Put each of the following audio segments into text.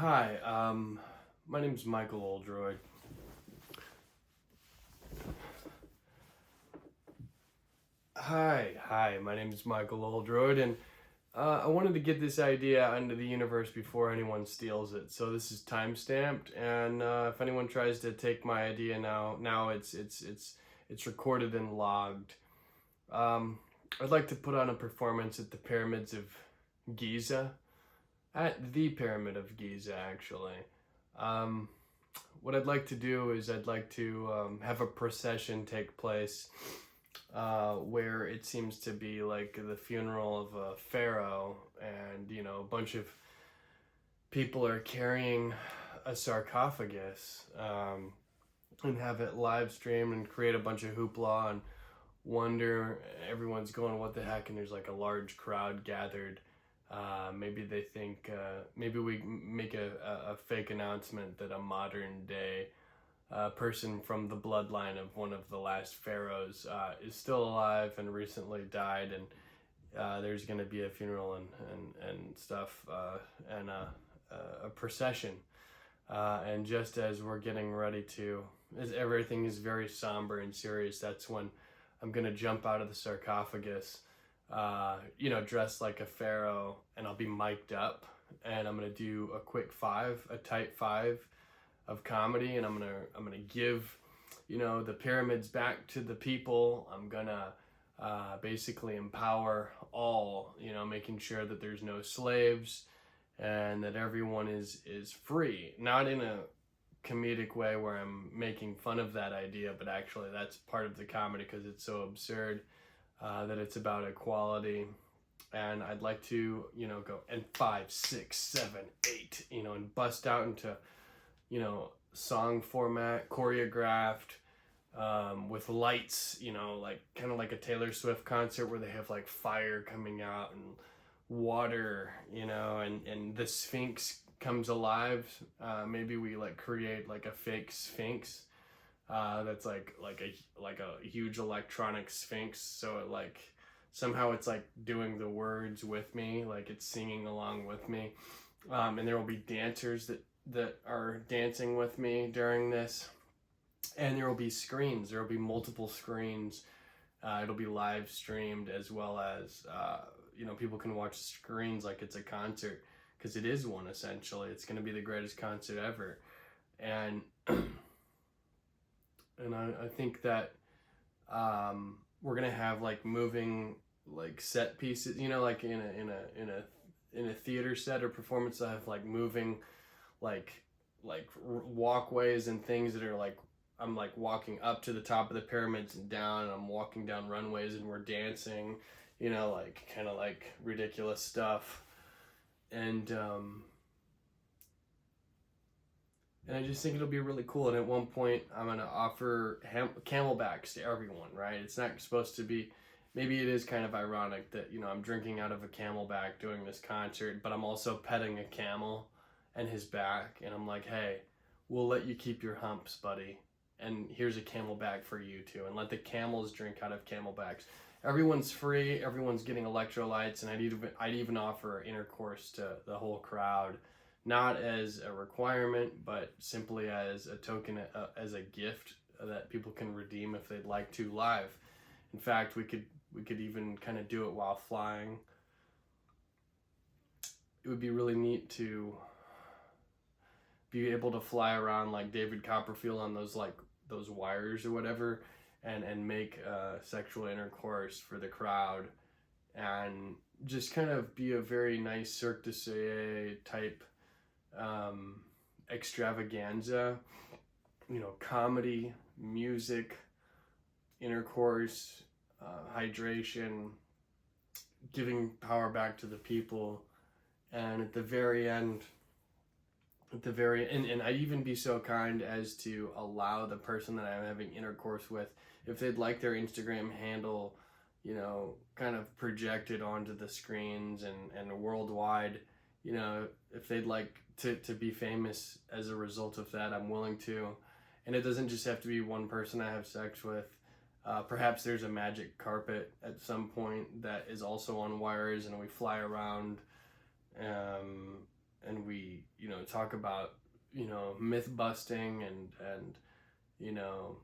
Hi, my name's Michael Oldroyd. Hi, my name is Michael Oldroyd, and I wanted to get this idea into the universe before anyone steals it. So this is time stamped, and if anyone tries to take my idea now it's recorded and logged. I'd like to put on a performance at the pyramids of Giza, at the pyramid of Giza, actually. Um, what I'd like to do is I'd like to have a procession take place where it seems to be like the funeral of a pharaoh, and a bunch of people are carrying a sarcophagus, and have it live streamed and create a bunch of hoopla and wonder. Everyone's going, what the heck? And there's like a large crowd gathered. Maybe they think, maybe we make a fake announcement that a modern day person from the bloodline of one of the last pharaohs is still alive and recently died, and there's going to be a funeral and stuff, and a procession. And just as we're getting ready to, as everything is very somber and serious, that's when I'm going to jump out of the sarcophagus, dressed like a pharaoh, and I'll be mic'd up, and I'm gonna do a quick five, a tight five of comedy, and I'm gonna give, the pyramids back to the people. I'm gonna basically empower all, making sure that there's no slaves and that everyone is free. Not in a comedic way where I'm making fun of that idea, but actually that's part of the comedy because it's so absurd. That it's about equality, and I'd like to, go and 5, 6, 7, 8, and bust out into, song format, choreographed, with lights, like kind of like a Taylor Swift concert where they have like fire coming out and water, and the Sphinx comes alive. Maybe we like create like a fake Sphinx. That's like a huge electronic sphinx, so it like somehow it's like doing the words with me, like it's singing along with me, and there will be dancers that are dancing with me during this, and there will be screens. There will be multiple screens. It'll be live streamed, as well as people can watch screens like it's a concert, because it is one essentially. It's going to be the greatest concert ever, and and I think that we're gonna have like moving like set pieces, like in a theater set or performance. I have like moving like walkways and things that are like, I'm like walking up to the top of the pyramids and down, and I'm walking down runways and we're dancing, like kind of like ridiculous stuff, and I just think it'll be really cool. And at one point, I'm going to offer camelbacks to everyone, right? It's not supposed to be, maybe it is kind of ironic that, I'm drinking out of a camelback doing this concert, but I'm also petting a camel and his back. And I'm like, hey, we'll let you keep your humps, buddy. And here's a camelback for you too. And let the camels drink out of camelbacks. Everyone's free. Everyone's getting electrolytes. And I'd even offer intercourse to the whole crowd. Not as a requirement, but simply as a token, as a gift that people can redeem if they'd like to live. In fact, we could even kind of do it while flying. It would be really neat to be able to fly around like David Copperfield on those wires or whatever, and make sexual intercourse for the crowd, and just kind of be a very nice Cirque du Soleil type extravaganza, comedy, music, intercourse, hydration, giving power back to the people, and at the very end, and I'd even be so kind as to allow the person that I'm having intercourse with, if they'd like their Instagram handle, kind of projected onto the screens and worldwide, if they'd like to be famous as a result of that, I'm willing to. And it doesn't just have to be one person I have sex with. Perhaps there's a magic carpet at some point that is also on wires, and we fly around, and we, you know, talk about, you know, myth busting and you know,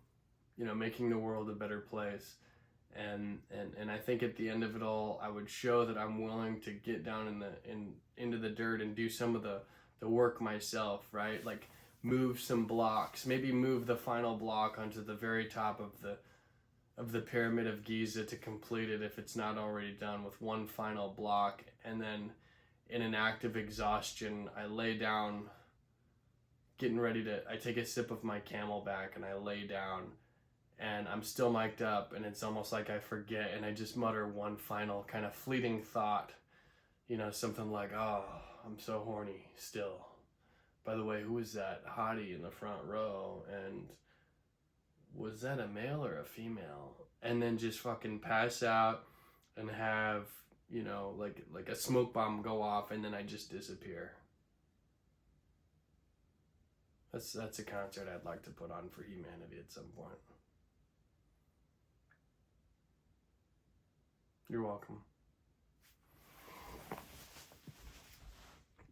making the world a better place. And I think at the end of it all, I would show that I'm willing to get down into the dirt and do some of the work myself, right? Like move some blocks, maybe move the final block onto the very top of the pyramid of Giza to complete it if it's not already done, with one final block. And then in an act of exhaustion, I lay down, I take a sip of my Camelback and I lay down, and I'm still mic'd up, and it's almost like I forget, and I just mutter one final kind of fleeting thought, you know, something like, oh, I'm so horny still. By the way, who was that hottie in the front row? And was that a male or a female? And then just fucking pass out and have, you know, like a smoke bomb go off, and then I just disappear. That's a concert I'd like to put on for humanity at some point. You're welcome.